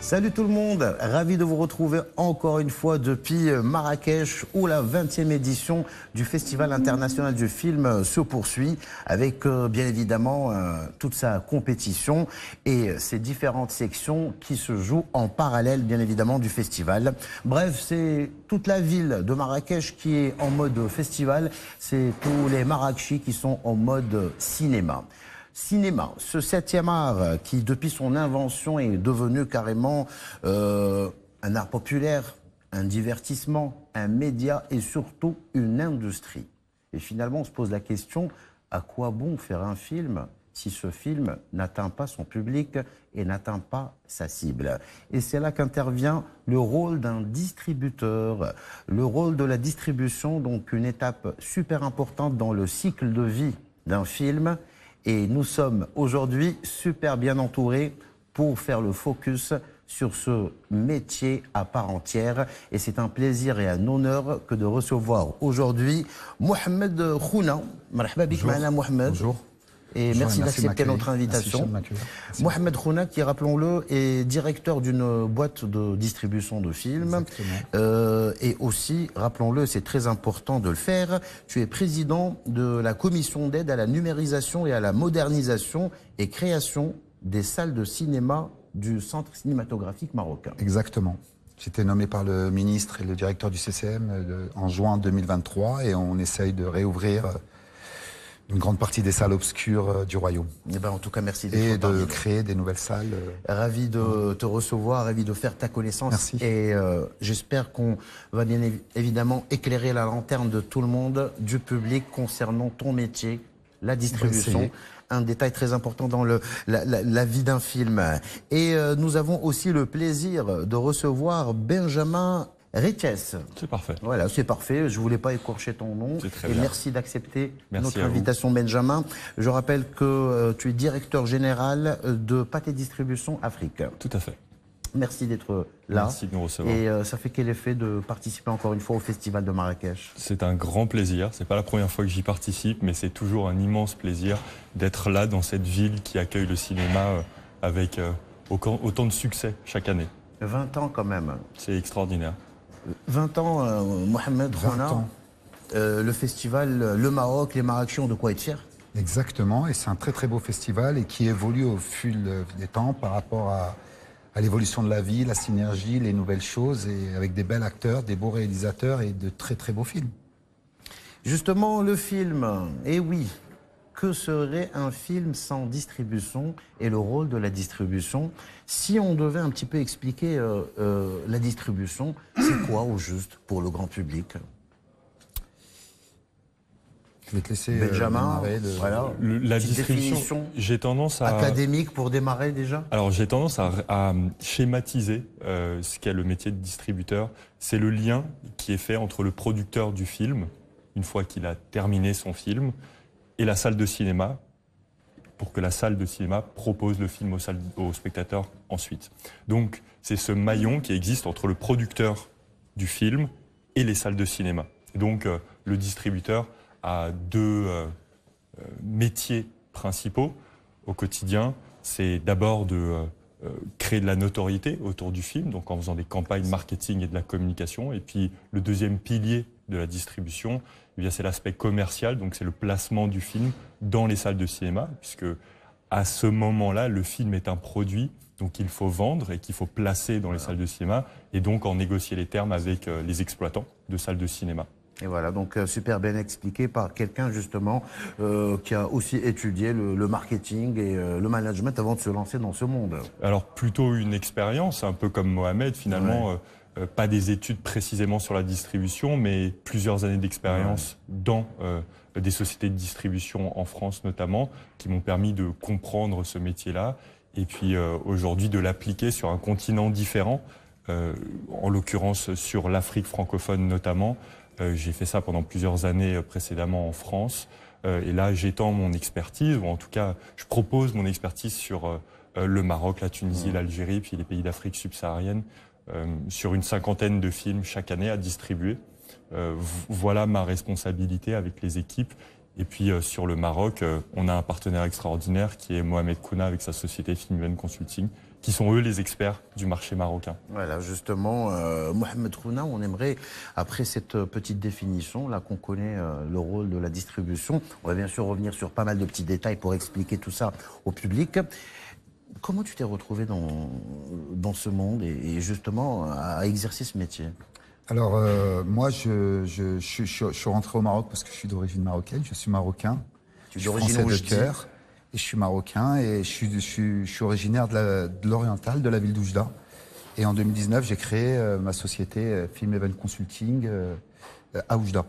Salut tout le monde, ravi de vous retrouver encore une fois depuis Marrakech où la 20e édition du Festival international du film se poursuit avec bien évidemment toute sa compétition et ses différentes sections qui se jouent en parallèle bien évidemment du festival. Bref, c'est toute la ville de Marrakech qui est en mode festival, c'est tous les Marrakechis qui sont en mode cinéma. Cinéma, ce 7e art qui, depuis son invention, est devenu carrément un art populaire, un divertissement, un média et surtout une industrie. Et finalement, on se pose la question, à quoi bon faire un film si ce film n'atteint pas son public et n'atteint pas sa cible? Et c'est là qu'intervient le rôle d'un distributeur, le rôle de la distribution, donc une étape super importante dans le cycle de vie d'un film. Et nous sommes aujourd'hui super bien entourés pour faire le focus sur ce métier à part entière. Et c'est un plaisir et un honneur que de recevoir aujourd'hui Mohamed Khouna. Marhaba bik ma'ana Mohamed. Bonjour. Et merci d'accepter notre invitation. Mohamed Khouna, qui, rappelons-le, est directeur d'une boîte de distribution de films. Et aussi, rappelons-le, c'est très important de le faire, tu es président de la commission d'aide à la numérisation et à la modernisation et création des salles de cinéma du Centre cinématographique marocain. Exactement. J'ai été nommé par le ministre et le directeur du CCM en juin 2023 et on essaye de réouvrir une grande partie des salles obscures du royaume. Et ben en tout cas, merci d'être et de créer des nouvelles salles. Ravi de te recevoir, ravi de faire ta connaissance. Merci. Et j'espère qu'on va bien évidemment éclairer la lanterne de tout le monde, du public, concernant ton métier, la distribution. Un détail très important dans la vie d'un film. Et nous avons aussi le plaisir de recevoir Benjamin Riches. C'est parfait. Voilà, c'est parfait. Je voulais pas écorcher ton nom. Très et bien. merci d'accepter notre à invitation, Benjamin. Je rappelle que tu es directeur général de Pathé Distribution Afrique. Tout à fait. Merci d'être là. Merci de nous recevoir. Et ça fait quel effet de participer encore une fois au Festival de Marrakech? C'est un grand plaisir. C'est pas la première fois que j'y participe, mais c'est toujours un immense plaisir d'être là dans cette ville qui accueille le cinéma avec autant de succès chaque année. 20 ans quand même. C'est extraordinaire. 20 ans, Mohamed Khouna, le festival, le Maroc, les Marrakechis ont de quoi être fiers. Exactement, et c'est un très très beau festival et qui évolue au fil des temps par rapport à l'évolution de la vie, la synergie, les nouvelles choses, et avec des bels acteurs, des beaux réalisateurs et de très très beaux films. Justement, le film, eh oui, que serait un film sans distribution et le rôle de la distribution? Si on devait un petit peu expliquer la distribution, c'est quoi au juste pour le grand public? Je vais te laisser Benjamin, voilà, la distribution, j'ai tendance à... Académique pour démarrer déjà? Alors j'ai tendance à schématiser ce qu'est le métier de distributeur. C'est le lien qui est fait entre le producteur du film, une fois qu'il a terminé son film, et la salle de cinéma, pour que la salle de cinéma propose le film aux spectateurs ensuite. Donc c'est ce maillon qui existe entre le producteur du film et les salles de cinéma. Et donc le distributeur a deux métiers principaux au quotidien. C'est d'abord de créer de la notoriété autour du film, donc en faisant des campagnes marketing et de la communication. Et puis le deuxième pilier de la distribution, eh bien, c'est l'aspect commercial, donc c'est le placement du film dans les salles de cinéma, puisque à ce moment-là, le film est un produit, donc il faut vendre et qu'il faut placer dans les salles de cinéma, et donc en négocier les termes avec les exploitants de salles de cinéma. Et voilà, donc super bien expliqué par quelqu'un justement qui a aussi étudié le marketing et le management avant de se lancer dans ce monde. Alors plutôt une expérience, un peu comme Mohamed finalement. Ouais. Pas des études précisément sur la distribution, mais plusieurs années d'expérience dans des sociétés de distribution en France notamment, qui m'ont permis de comprendre ce métier-là, et puis aujourd'hui de l'appliquer sur un continent différent, en l'occurrence sur l'Afrique francophone notamment. J'ai fait ça pendant plusieurs années précédemment en France, et là j'étends mon expertise, ou en tout cas je propose mon expertise sur le Maroc, la Tunisie, l'Algérie, puis les pays d'Afrique subsaharienne, sur une 50aine de films chaque année à distribuer. Voilà ma responsabilité avec les équipes. Et puis sur le Maroc, on a un partenaire extraordinaire qui est Mohamed Khouna avec sa société Film Consulting, qui sont eux les experts du marché marocain. Voilà, justement, Mohamed Rouna, on aimerait, après cette petite définition, là qu'on connaît le rôle de la distribution, on va bien sûr revenir sur pas mal de petits détails pour expliquer tout ça au public. Comment tu t'es retrouvé dans ce monde et justement à exercer ce métier? Alors, moi, je suis rentré au Maroc parce que je suis d'origine marocaine, je suis marocain. Tu es je suis d'origine français de cœur et je suis marocain et je suis originaire de l'Oriental, de la ville d'Oujda. Et en 2019, j'ai créé ma société Film Event Consulting à Oujda.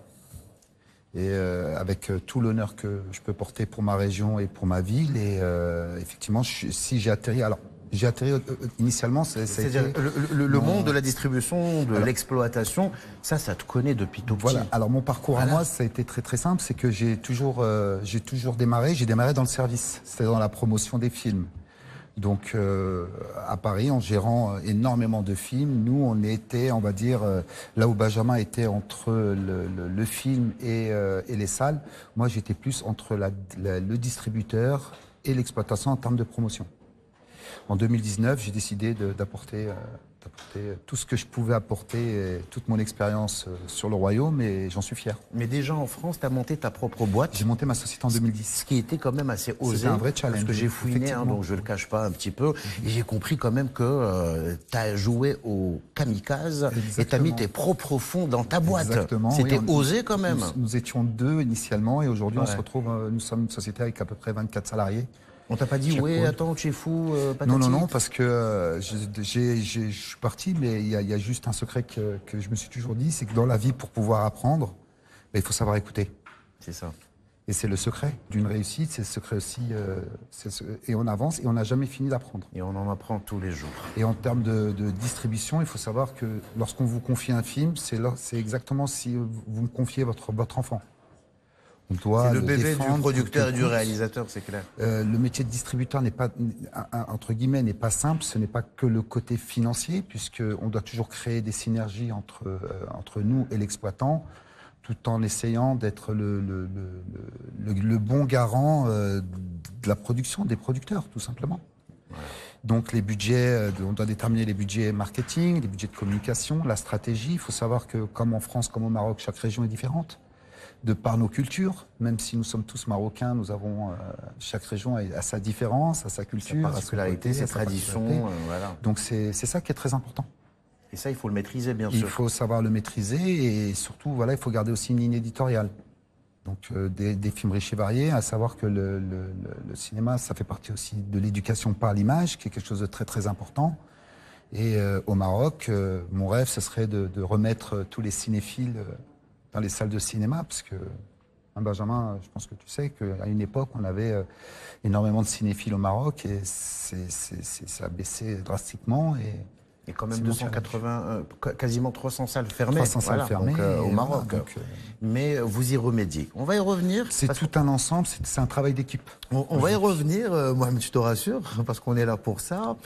Et avec tout l'honneur que je peux porter pour ma région et pour ma ville. Et effectivement, si j'ai atterri... Alors, j'ai atterri initialement, c'est-à-dire le monde de la distribution, de l'exploitation, ça te connaît depuis tout petit. Voilà. Alors mon parcours à moi, ça a été très très simple, c'est que j'ai toujours démarré dans le service, c'est-à-dire dans la promotion des films. Donc à Paris, en gérant énormément de films, nous on était, on va dire, là où Benjamin était entre le film et les salles, moi j'étais plus entre le distributeur et l'exploitation en termes de promotion. En 2019, j'ai décidé d'apporter tout ce que je pouvais apporter, toute mon expérience sur le royaume, et j'en suis fier. Mais déjà en France, tu as monté ta propre boîte. J'ai monté ma société en 2010. Ce qui était quand même assez osé. C'était un vrai challenge. Parce que j'ai fouiné, donc je ne le cache pas un petit peu. Et j'ai compris quand même que tu as joué au kamikaze. Exactement. Et tu as mis tes propres fonds dans ta boîte. Exactement. C'était osé quand même. Nous étions 2 initialement, et aujourd'hui on se retrouve, nous sommes une société avec à peu près 24 salariés. On t'a pas dit, oui, attends, tu es fou, patati. Non, parce que je suis parti, mais il y a juste un secret que je me suis toujours dit, c'est que dans la vie, pour pouvoir apprendre, il faut savoir écouter. C'est ça. Et c'est le secret d'une réussite, c'est le secret aussi, et on avance, et on n'a jamais fini d'apprendre. Et on en apprend tous les jours. Et en termes de distribution, il faut savoir que lorsqu'on vous confie un film, c'est exactement si vous me confiez votre enfant. C'est le bébé du producteur et du réalisateur, c'est clair. Le métier de distributeur n'est pas, entre guillemets, n'est pas simple. Ce n'est pas que le côté financier, puisqu'on doit toujours créer des synergies entre nous et l'exploitant, tout en essayant d'être le bon garant de la production, des producteurs, tout simplement. Ouais. Donc les budgets, on doit déterminer les budgets marketing, les budgets de communication, la stratégie. Il faut savoir que, comme en France, comme au Maroc, chaque région est différente. De par nos cultures, même si nous sommes tous marocains, nous avons chaque région a sa différence, a sa culture, sa particularité, ses traditions. Voilà. Donc c'est ça qui est très important. Et ça, il faut le maîtriser, bien sûr. Il faut savoir le maîtriser, et surtout, voilà, il faut garder aussi une ligne éditoriale. Donc des films riches et variés, à savoir que le cinéma, ça fait partie aussi de l'éducation par l'image, qui est quelque chose de très très important. Et au Maroc, mon rêve, ce serait de remettre tous les cinéphiles dans les salles de cinéma, parce que, Benjamin, je pense que tu sais qu'à une époque, on avait énormément de cinéphiles au Maroc, et ça a baissé drastiquement. Et quand même 280, quasiment 300 salles fermées. 300 salles fermées donc, au Maroc. Voilà, mais vous y remédiez. On va y revenir. C'est tout un ensemble, c'est un travail d'équipe. On va y revenir, Mohamed, je te rassure, parce qu'on est là pour ça,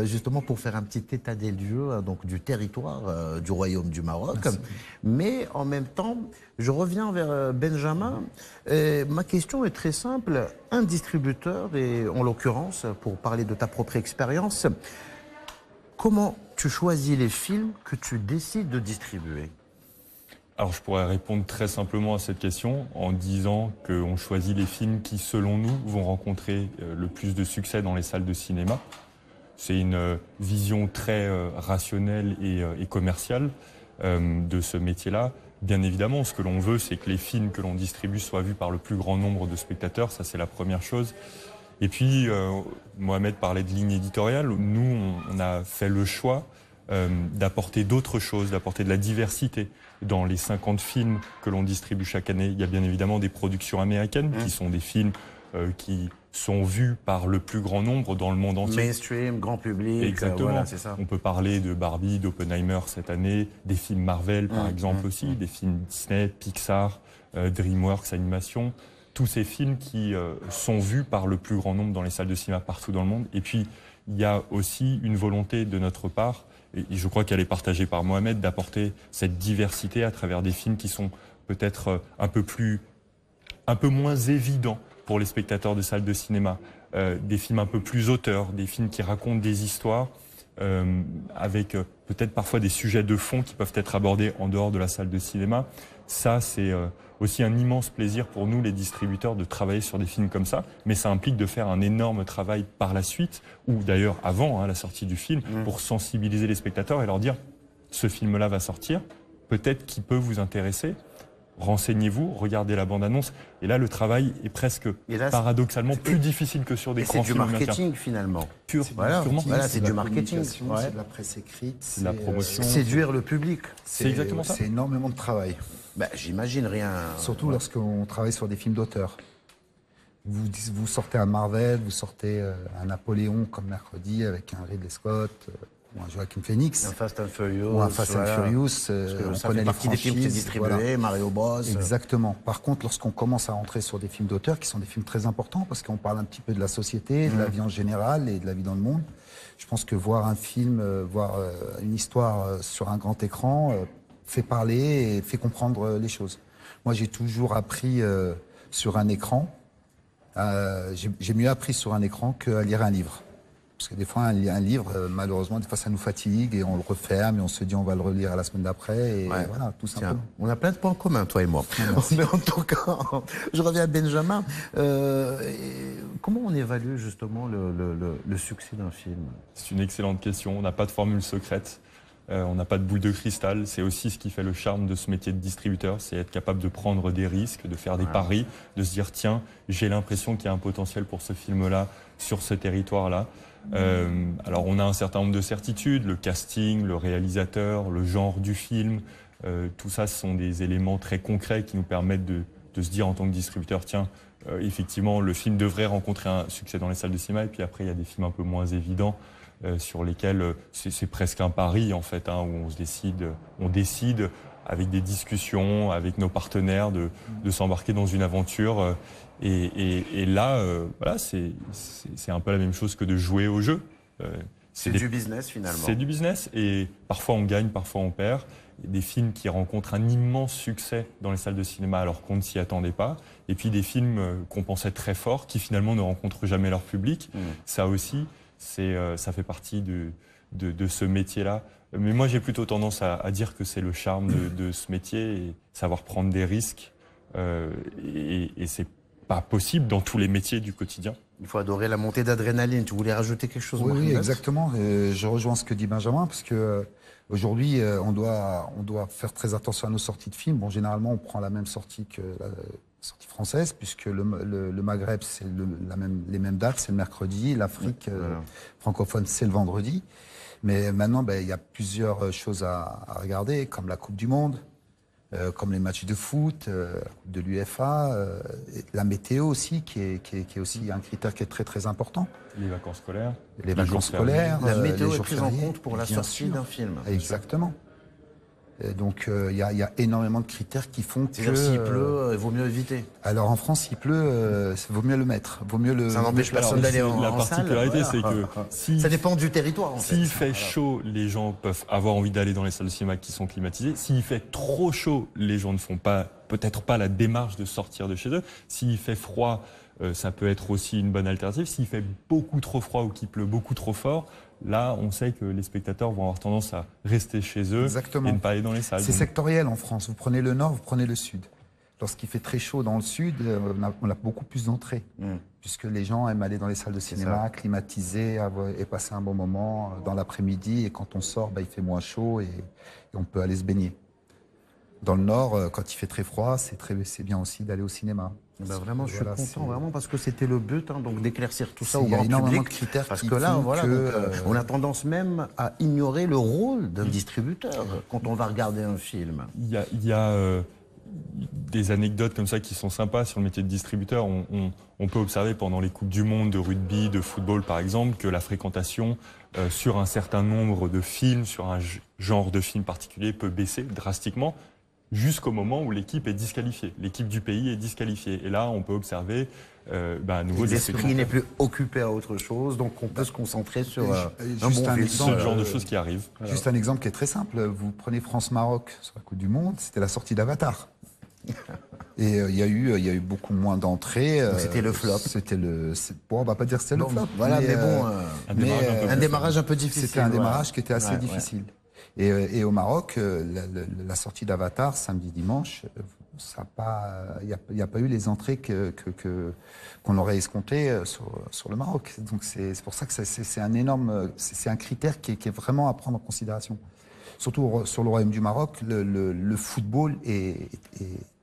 justement pour faire un petit état des lieux donc, du territoire du Royaume du Maroc. Merci. Mais en même temps, je reviens vers Benjamin. Ma question est très simple. Un distributeur, et en l'occurrence, pour parler de ta propre expérience, comment tu choisis les films que tu décides de distribuer? Alors je pourrais répondre très simplement à cette question en disant qu'on choisit les films qui, selon nous, vont rencontrer le plus de succès dans les salles de cinéma. C'est une vision très rationnelle et commerciale de ce métier-là. Bien évidemment, ce que l'on veut, c'est que les films que l'on distribue soient vus par le plus grand nombre de spectateurs. Ça, c'est la première chose. Et puis, Mohamed parlait de ligne éditoriale. Nous, on a fait le choix d'apporter d'autres choses, d'apporter de la diversité. Dans les 50 films que l'on distribue chaque année, il y a bien évidemment des productions américaines qui sont des films qui sont vus par le plus grand nombre dans le monde entier. Mainstream, grand public. Exactement. Voilà, c'est ça. On peut parler de Barbie, d'Oppenheimer cette année, des films Marvel par exemple aussi, des films Disney, Pixar, DreamWorks, Animation. Tous ces films qui sont vus par le plus grand nombre dans les salles de cinéma partout dans le monde. Et puis, il y a aussi une volonté de notre part, et je crois qu'elle est partagée par Mohamed, d'apporter cette diversité à travers des films qui sont peut-être un peu moins évidents pour les spectateurs de salles de cinéma. des films un peu plus auteurs, des films qui racontent des histoires avec peut-être parfois des sujets de fond qui peuvent être abordés en dehors de la salle de cinéma. Ça, c'est aussi un immense plaisir pour nous, les distributeurs, de travailler sur des films comme ça. Mais ça implique de faire un énorme travail par la suite, ou d'ailleurs avant la sortie du film, pour sensibiliser les spectateurs et leur dire « ce film-là va sortir, peut-être qu'il peut vous intéresser ». Renseignez-vous, regardez la bande-annonce. Et là, le travail est presque paradoxalement plus difficile que sur des grands films. C'est du marketing finalement. Purement. Voilà, c'est du marketing. C'est de la presse écrite. C'est de la promotion. Séduire le public. C'est exactement ça. C'est énormément de travail. Bah, j'imagine rien. Surtout lorsqu'on travaille sur des films d'auteur. Vous sortez un Marvel, vous sortez un Napoléon comme mercredi avec un Ridley Scott. Ou un Joaquin Phoenix, un Fast and Furious, ou un Fast and Furious, on connaît les franchises, des films qui sont distribués, Mario Bros. Exactement. Par contre, lorsqu'on commence à entrer sur des films d'auteur, qui sont des films très importants, parce qu'on parle un petit peu de la société, de la vie en général et de la vie dans le monde, je pense que voir un film, voir une histoire sur un grand écran, fait parler et fait comprendre les choses. Moi, j'ai toujours appris sur un écran. J'ai mieux appris sur un écran qu'à lire un livre. Parce que des fois, un livre, malheureusement, des fois, ça nous fatigue et on le referme et on se dit on va le relire la semaine d'après. Et voilà, tout simplement. On a plein de points communs, toi et moi. Mais en tout cas, je reviens à Benjamin. Comment on évalue justement le succès d'un film? C'est une excellente question. On n'a pas de formule secrète. On n'a pas de boule de cristal. C'est aussi ce qui fait le charme de ce métier de distributeur. C'est être capable de prendre des risques, de faire des paris, de se dire tiens, j'ai l'impression qu'il y a un potentiel pour ce film-là sur ce territoire-là. Alors on a un certain nombre de certitudes, le casting, le réalisateur, le genre du film, tout ça ce sont des éléments très concrets qui nous permettent de se dire en tant que distributeur, tiens, effectivement le film devrait rencontrer un succès dans les salles de cinéma, et puis après il y a des films un peu moins évidents sur lesquels c'est presque un pari en fait, où on décide avec des discussions, avec nos partenaires de s'embarquer dans une aventure. Et là, voilà, c'est un peu la même chose que de jouer au jeu. C'est du business finalement. C'est du business et parfois on gagne, parfois on perd. Des films qui rencontrent un immense succès dans les salles de cinéma alors qu'on ne s'y attendait pas. Et puis des films qu'on pensait très forts qui finalement ne rencontrent jamais leur public. Ça aussi, ça fait partie de ce métier-là. Mais moi j'ai plutôt tendance à dire que c'est le charme de ce métier et savoir prendre des risques. Et c'est pas possible dans tous les métiers du quotidien. Il faut adorer la montée d'adrénaline. Tu voulais rajouter quelque chose? Oui, exactement. Je rejoins ce que dit Benjamin, parce que aujourd'hui, on doit faire très attention à nos sorties de films. Bon, généralement, on prend la même sortie que la sortie française, puisque le Maghreb, c'est les mêmes dates, c'est le mercredi. L'Afrique francophone, c'est le vendredi. Mais maintenant, il y a plusieurs choses à regarder, comme la Coupe du Monde. Comme les matchs de foot, de l'UEFA, la météo aussi, qui est aussi un critère qui est très très important. Les vacances scolaires. Les vacances scolaires. La météo est prise en compte pour la sortie d'un film. Exactement. Donc il y a énormément de critères qui font que... S'il pleut, il vaut mieux éviter. Alors en France, s'il pleut, vaut mieux le mettre. Ça n'empêche personne d'aller en salle. La particularité, c'est que... ça dépend du territoire, en fait. S'il fait chaud, les gens peuvent avoir envie d'aller dans les salles de cinéma qui sont climatisées. S'il fait trop chaud, les gens ne font peut-être pas la démarche de sortir de chez eux. S'il fait froid, ça peut être aussi une bonne alternative. S'il fait beaucoup trop froid ou qu'il pleut beaucoup trop fort, là, on sait que les spectateurs vont avoir tendance à rester chez eux. Exactement. Et ne pas aller dans les salles. C'est sectoriel en France. Vous prenez le nord, vous prenez le sud. Lorsqu'il fait très chaud dans le sud, on a beaucoup plus d'entrées, puisque les gens aiment aller dans les salles de cinéma, climatisées, et passer un bon moment dans l'après-midi. Et quand on sort, il fait moins chaud et on peut aller se baigner. Dans le nord, quand il fait très froid, c'est bien aussi d'aller au cinéma. Vraiment, je suis content, vraiment, parce que c'était le but, donc d'éclaircir tout ça au grand public. Il y a énormément de critères parce que là, on a tendance même à ignorer le rôle d'un distributeur quand on va regarder un film. Il y a des anecdotes comme ça qui sont sympas sur le métier de distributeur. On peut observer pendant les Coupes du Monde de rugby, de football par exemple, que la fréquentation sur un certain nombre de films, sur un genre de film particulier peut baisser drastiquement, jusqu'au moment où l'équipe est disqualifiée. L'équipe du pays est disqualifiée. Et là, on peut observer à nouveau... L'esprit n'est plus occupé à autre chose, donc on peut se concentrer sur un bon film. Ce genre de choses qui arrivent. Juste un exemple qui est très simple. Vous prenez France-Maroc sur la Coupe du Monde, c'était la sortie d'Avatar. Et il y a eu beaucoup moins d'entrées. Donc c'était le flop. Bon, on va pas dire que c'était le flop. Voilà, mais bon, un démarrage un peu difficile. C'était un démarrage qui était assez difficile. Et au Maroc, la sortie d'Avatar samedi dimanche, il n'y a pas eu les entrées qu'on aurait escomptées sur le Maroc. Donc c'est pour ça que c'est un énorme, c'est un critère qui est vraiment à prendre en considération. Surtout sur le Royaume du Maroc, le football est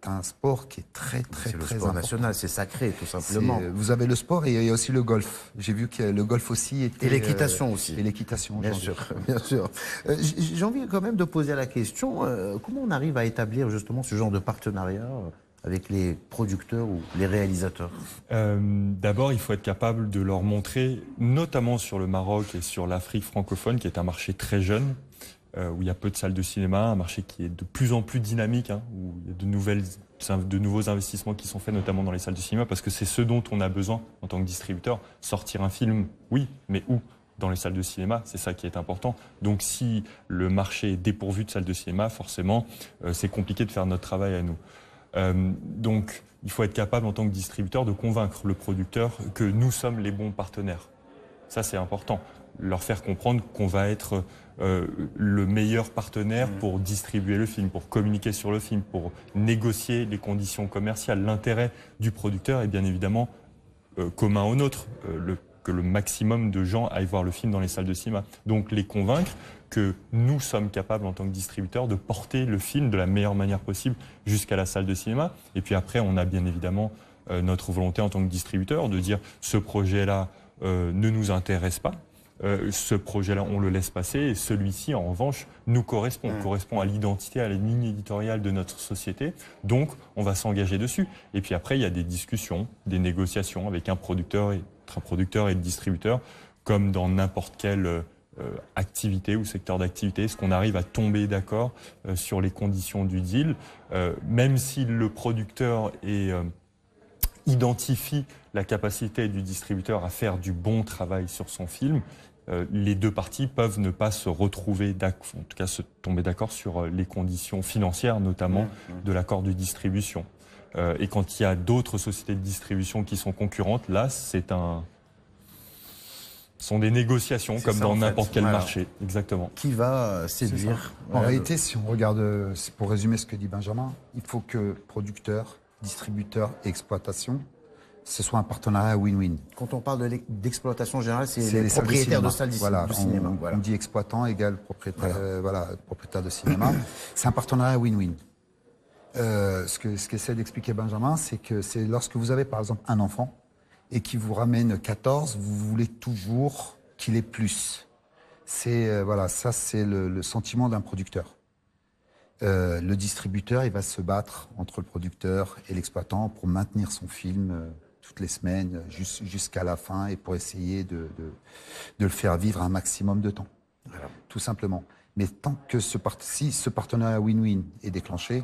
un sport qui est très C'est le sport important. national, c'est sacré tout simplement. Vous avez le sport et il y a aussi le golf. J'ai vu que le golf aussi était... Et l'équitation aussi. Et l'équitation, bien sûr, bien sûr. J'ai envie quand même de poser la question, comment on arrive à établir justement ce genre de partenariat avec les producteurs ou les réalisateurs? D'abord, il faut être capable de leur montrer, notamment sur le Maroc et sur l'Afrique francophone, qui est un marché très jeune, où il y a peu de salles de cinéma, un marché qui est de plus en plus dynamique, où il y a de nouveaux investissements qui sont faits, notamment dans les salles de cinéma, parce que c'est ce dont on a besoin en tant que distributeur. Sortir un film, oui, mais où? Dans les salles de cinéma, c'est ça qui est important. Donc si le marché est dépourvu de salles de cinéma, forcément, c'est compliqué de faire notre travail à nous. Donc il faut être capable en tant que distributeur de convaincre le producteur que nous sommes les bons partenaires. Ça, c'est important. Leur faire comprendre qu'on va être le meilleur partenaire pour distribuer le film, pour communiquer sur le film, pour négocier les conditions commerciales. L'intérêt du producteur est bien évidemment commun au nôtre, que le maximum de gens aillent voir le film dans les salles de cinéma. Donc les convaincre que nous sommes capables en tant que distributeurs de porter le film de la meilleure manière possible jusqu'à la salle de cinéma. Et puis après, on a bien évidemment notre volonté en tant que distributeur de dire ce projet-là ne nous intéresse pas. Ce projet-là, on le laisse passer et celui-ci, en revanche, nous correspond à l'identité, à la ligne éditoriale de notre société. Donc, on va s'engager dessus. Et puis après, il y a des discussions, des négociations avec un producteur et le distributeur, comme dans n'importe quelle activité ou secteur d'activité. Est-ce qu'on arrive à tomber d'accord sur les conditions du deal, même si le producteur identifie la capacité du distributeur à faire du bon travail sur son film, les deux parties peuvent ne pas se retrouver, en tout cas se tomber d'accord sur les conditions financières, notamment de l'accord de distribution. Et quand il y a d'autres sociétés de distribution qui sont concurrentes, là, ce sont des négociations comme dans n'importe quel marché. Exactement. Qui va séduire En réalité, si on regarde, pour résumer ce que dit Benjamin, il faut que producteur, distributeur et exploitation, ce soit un partenariat win-win. Quand on parle d'exploitation générale, c'est les propriétaires de salles de cinéma. On dit exploitant égale propriétaire, propriétaire de cinéma. C'est un partenariat win-win. Ce qu'essaie d'expliquer Benjamin, c'est que c'est lorsque vous avez par exemple un enfant et qui vous ramène 14, vous voulez toujours qu'il ait plus. Ça c'est le sentiment d'un producteur. Le distributeur, il va se battre entre le producteur et l'exploitant pour maintenir son film toutes les semaines jusqu'à la fin et pour essayer de le faire vivre un maximum de temps. Voilà. Tout simplement. Mais tant que si ce partenariat win-win est déclenché,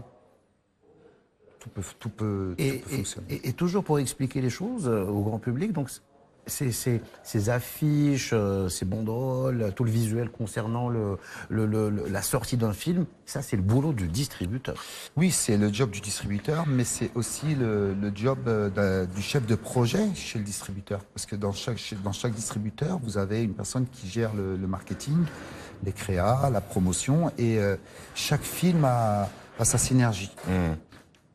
tout peut fonctionner. Et toujours pour expliquer les choses au grand public, donc ces affiches, ces banderoles, tout le visuel concernant la sortie d'un film, ça c'est le boulot du distributeur. Oui, c'est le job du distributeur, mais c'est aussi le job du chef de projet chez le distributeur. Parce que dans chaque distributeur, vous avez une personne qui gère le marketing, les créas, la promotion, et chaque film a sa synergie.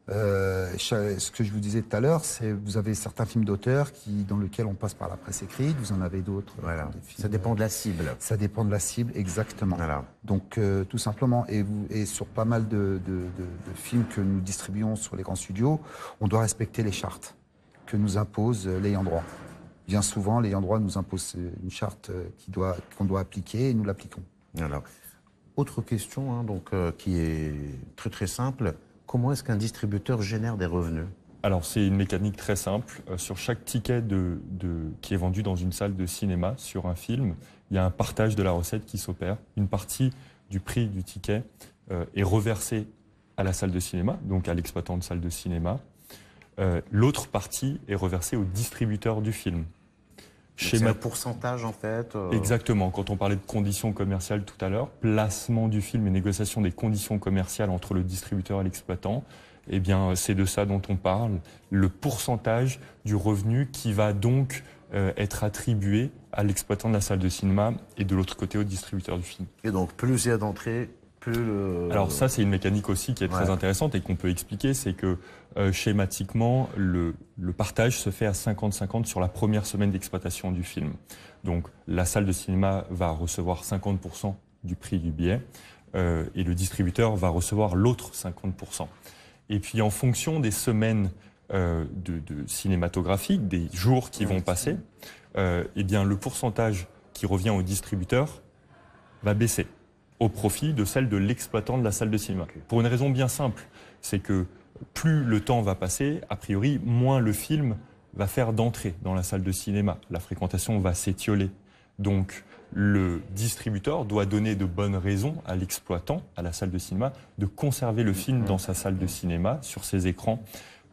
Ce que je vous disais tout à l'heure, c'est vous avez certains films d'auteur dans lesquels on passe par la presse écrite, vous en avez d'autres. Voilà. Ça dépend de la cible. Ça dépend de la cible, exactement. Voilà. Donc tout simplement, et sur pas mal de films que nous distribuons sur les grands studios, on doit respecter les chartes que nous impose l'ayant droit. Bien souvent, l'ayant droit nous impose une charte qu'on doit appliquer et nous l'appliquons. Alors, autre question qui est très très simple. Comment est-ce qu'un distributeur génère des revenus? Alors c'est une mécanique très simple. Sur chaque ticket qui est vendu dans une salle de cinéma sur un film, il y a un partage de la recette qui s'opère. Une partie du prix du ticket est reversée à la salle de cinéma, donc à l'exploitant de salle de cinéma. L'autre partie est reversée au distributeur du film. C'est un pourcentage en fait. Exactement. Quand on parlait de conditions commerciales tout à l'heure, placement du film et négociation des conditions commerciales entre le distributeur et l'exploitant, eh bien, c'est de ça dont on parle. Le pourcentage du revenu qui va donc être attribué à l'exploitant de la salle de cinéma et de l'autre côté au distributeur du film. Et donc, plus il y a d'entrées, plus le... Alors ça, c'est une mécanique aussi qui est très intéressante et qu'on peut expliquer, c'est que schématiquement, le partage se fait à 50-50 sur la première semaine d'exploitation du film. Donc la salle de cinéma va recevoir 50% du prix du billet et le distributeur va recevoir l'autre 50%. Et puis en fonction des semaines de cinématographique, des jours qui vont passer, eh bien le pourcentage qui revient au distributeur va baisser au profit de celle de l'exploitant de la salle de cinéma. Pour une raison bien simple, c'est que plus le temps va passer, a priori, moins le film va faire d'entrée dans la salle de cinéma. La fréquentation va s'étioler. Donc, le distributeur doit donner de bonnes raisons à l'exploitant, à la salle de cinéma, de conserver le film dans sa salle de cinéma, sur ses écrans.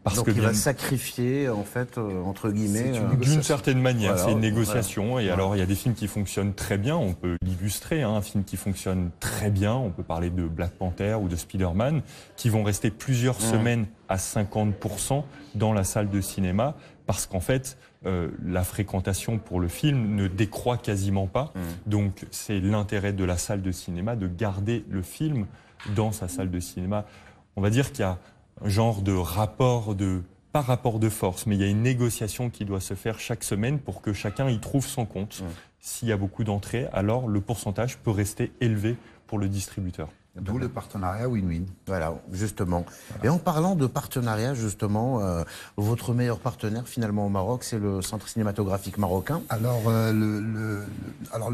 Parce donc que il va sacrifier, en fait, entre guillemets... D'une certaine manière, voilà, c'est une négociation. Et alors, il y a des films qui fonctionnent très bien, on peut l'illustrer. Un film qui fonctionne très bien, on peut parler de Black Panther ou de Spider-Man, qui vont rester plusieurs semaines à 50% dans la salle de cinéma, parce qu'en fait, la fréquentation pour le film ne décroît quasiment pas. Donc, c'est l'intérêt de la salle de cinéma de garder le film dans sa salle de cinéma. On va dire qu'il y a un genre de rapport pas rapport de force, mais il y a une négociation qui doit se faire chaque semaine pour que chacun y trouve son compte. S'il y a beaucoup d'entrées, alors le pourcentage peut rester élevé pour le distributeur. D'où le partenariat win-win. Voilà, justement. Et en parlant de partenariat, justement, votre meilleur partenaire, finalement, au Maroc, c'est le Centre cinématographique marocain. Alors, le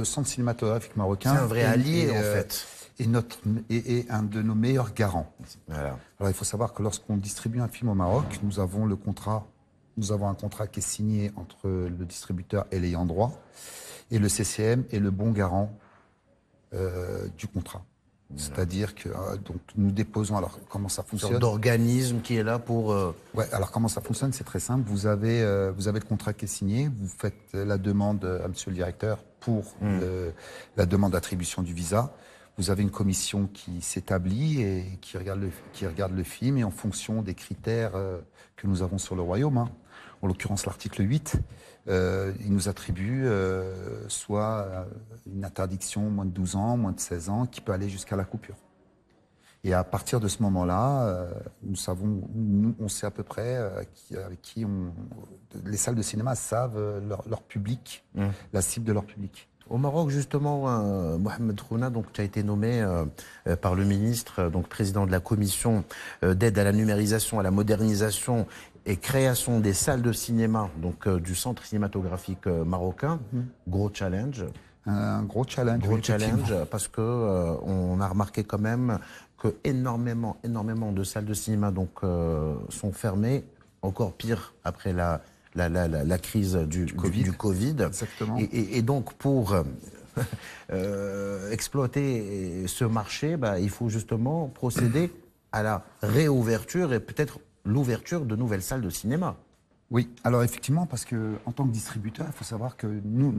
Centre cinématographique marocain... C'est un vrai allié, en fait. Et un de nos meilleurs garants. Voilà. Alors, il faut savoir que lorsqu'on distribue un film au Maroc, nous avons un contrat qui est signé entre le distributeur et l'ayant droit, et le CCM est le bon garant du contrat. C'est-à-dire que donc nous déposons. Alors comment ça fonctionne ? Une sorte d'organisme qui est là pour. Ouais. Alors comment ça fonctionne ? C'est très simple. Vous avez le contrat qui est signé. Vous faites la demande à Monsieur le directeur pour la demande d'attribution du visa. Vous avez une commission qui s'établit et qui regarde le film, et en fonction des critères que nous avons sur le royaume, en l'occurrence l'article 8, il nous attribue soit une interdiction moins de 12 ans, moins de 16 ans, qui peut aller jusqu'à la coupure. Et à partir de ce moment-là, on sait à peu près avec qui les salles de cinéma savent leur public, la cible de leur public. Au Maroc, justement, Mohamed Rouna, donc, tu as été nommé par le ministre, donc président de la commission d'aide à la numérisation, à la modernisation et création des salles de cinéma, donc du centre cinématographique marocain. Gros challenge. Un gros challenge. Gros challenge, parce que on a remarqué quand même que énormément de salles de cinéma donc sont fermées. Encore pire après la crise du Covid. Exactement. Et donc, pour exploiter ce marché, il faut justement procéder à la réouverture et peut-être l'ouverture de nouvelles salles de cinéma. Oui, alors effectivement, parce que en tant que distributeur, il faut savoir que nous,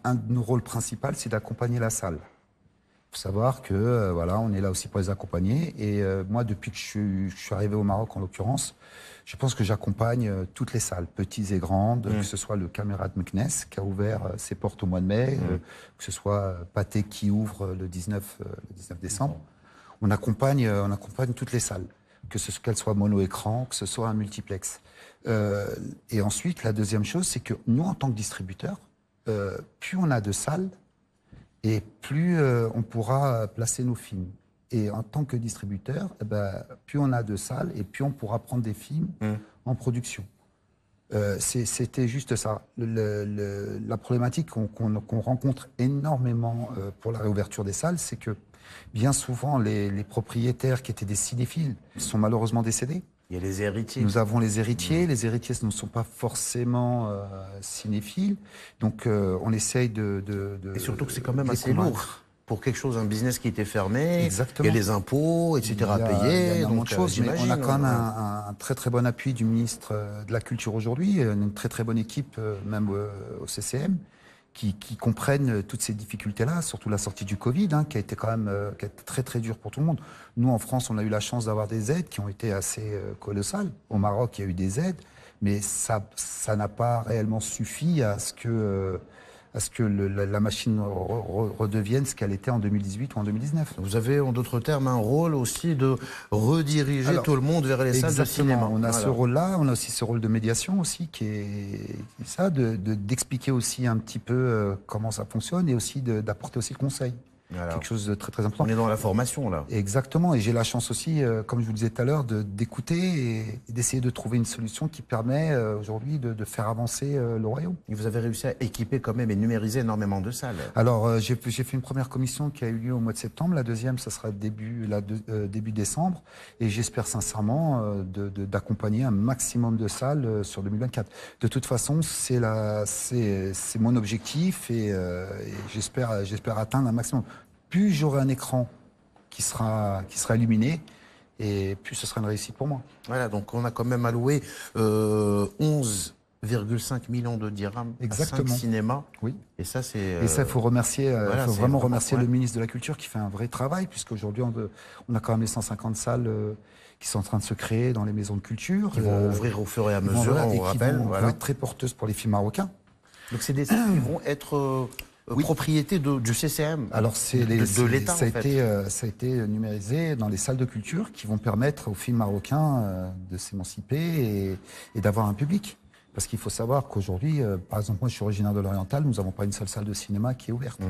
un de nos rôles principaux, c'est d'accompagner la salle. Il faut savoir que voilà, on est là aussi pour les accompagner. Et moi, depuis que je suis arrivé au Maroc, en l'occurrence, je pense que j'accompagne toutes les salles, petites et grandes, que ce soit le Caméra de Meknes, qui a ouvert ses portes au mois de mai, que ce soit Pathé qui ouvre le 19 décembre. On accompagne toutes les salles, qu'elles soient mono-écran, que ce soit un multiplex. Et ensuite, la deuxième chose, c'est que nous, en tant que distributeurs, plus on a de salles, et plus on pourra placer nos films. Et en tant que distributeur, plus on a de salles et plus on pourra prendre des films en production. C'était juste ça. La problématique qu'on rencontre énormément pour la réouverture des salles, c'est que bien souvent, les propriétaires qui étaient des cinéphiles sont malheureusement décédés. Il y a les héritiers. Nous avons les héritiers. Les héritiers ne sont pas forcément cinéphiles. Donc, on essaye Et surtout que c'est quand même assez lourd. Pour quelque chose, un business qui était fermé, exactement. Il y a les impôts, etc. à payer. Il y a donc, de choses, mais on a quand même un un très très bon appui du ministre de la Culture aujourd'hui, une très très bonne équipe, même au CCM, qui comprennent toutes ces difficultés-là, surtout la sortie du Covid, qui a été quand même qui a été très très dur pour tout le monde. Nous, en France, on a eu la chance d'avoir des aides qui ont été assez colossales. Au Maroc, il y a eu des aides, mais ça n'a pas réellement suffi à ce que la machine redevienne ce qu'elle était en 2018 ou en 2019. Vous avez, en d'autres termes, un rôle aussi de rediriger tout le monde vers les salles de cinéma. On a ce rôle-là, on a aussi ce rôle de médiation aussi, qui est ça, d'expliquer aussi un petit peu comment ça fonctionne et aussi d'apporter aussi le conseil. Voilà. Quelque chose de très très important. On est dans la formation là. Exactement, et j'ai la chance aussi, comme je vous le disais tout à l'heure, d'écouter et d'essayer de trouver une solution qui permet aujourd'hui de faire avancer le royaume. Et vous avez réussi à équiper quand même et numériser énormément de salles. Alors j'ai fait une première commission qui a eu lieu au mois de septembre, la deuxième ça sera début décembre, et j'espère sincèrement d'accompagner un maximum de salles sur 2024. De toute façon, c'est mon objectif et j'espère atteindre un maximum. Plus j'aurai un écran qui sera illuminé, et plus ce sera une réussite pour moi. Voilà, donc on a quand même alloué 11,5 millions de dirhams à 5 cinémas. Oui. Et ça, c'est... Et ça, il faut remercier, faut vraiment remercier ouais. le ministre de la Culture qui fait un vrai travail, puisqu'aujourd'hui, on a quand même les 150 salles qui sont en train de se créer dans les maisons de culture. Qui vont ouvrir au fur et à mesure, on rappelle. Qui vont être très porteuses pour les films marocains. Donc c'est des salles qui vont être... propriété du CCM. Alors de l'État. Ça a été numérisé dans les salles de culture qui vont permettre aux films marocains de s'émanciper et d'avoir un public. Parce qu'il faut savoir qu'aujourd'hui, par exemple, moi je suis originaire de l'Oriental, nous n'avons pas une seule salle de cinéma qui est ouverte.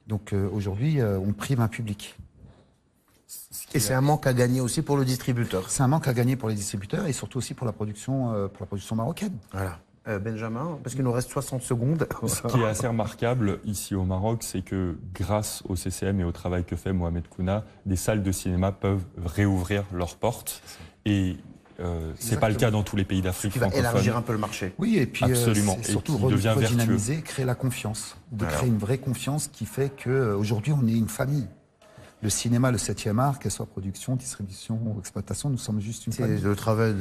Donc aujourd'hui, on prive un public. Et c'est un manque à gagner aussi pour le distributeur. C'est un manque à gagner pour les distributeurs et surtout aussi pour la production marocaine. Voilà. Benjamin, parce qu'il nous reste 60 secondes. Ce qui est assez remarquable ici au Maroc, c'est que grâce au CCM et au travail que fait Mohamed Kouna, des salles de cinéma peuvent réouvrir leurs portes. Et c'est pas le cas dans tous les pays d'Afrique francophone. Qui va élargir un peu le marché. Oui, et puis absolument. Surtout devient redynamiser, créer la confiance, créer une vraie confiance qui fait qu'aujourd'hui on est une famille. Le cinéma, le 7e art, qu'elle soit production, distribution ou exploitation, nous sommes juste une famille. C'est le travail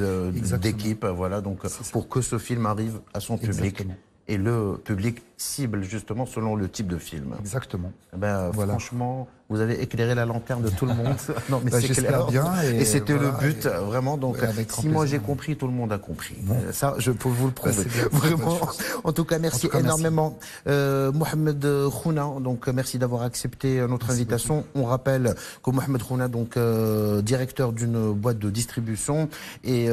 d'équipe, voilà, donc pour que ce film arrive à son public. Exactement. Et le public cible justement selon le type de film. Exactement. Voilà. Franchement, vous avez éclairé la lanterne de tout le monde. Non, mais c'est clair. Bien. Et c'était le but, vraiment. Donc, si moi j'ai compris, tout le monde a compris. Ça, je peux vous le prouver. Vraiment. En tout cas, merci énormément, Mohamed Khouna. Donc, merci d'avoir accepté notre invitation. On rappelle que Mohamed Khouna, donc directeur d'une boîte de distribution et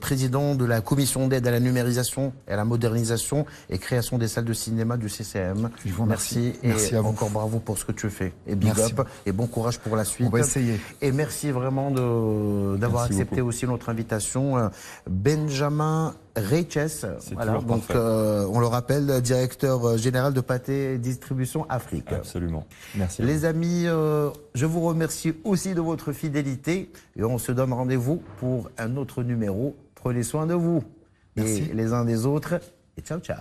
président de la commission d'aide à la numérisation et à la modernisation et création des salles de cinéma du CCM. Je vous remercie. Merci et à vous. encore bravo pour ce que tu fais. Et big up et bon courage pour la suite. On va essayer. Et merci vraiment d'avoir accepté aussi notre invitation. Benjamin Reitches, voilà, donc on le rappelle, directeur général de Pathé Distribution Afrique. Absolument. Merci. Les amis, je vous remercie aussi de votre fidélité et on se donne rendez-vous pour un autre numéro. Prenez soin de vous et les uns des autres. Et ciao, ciao.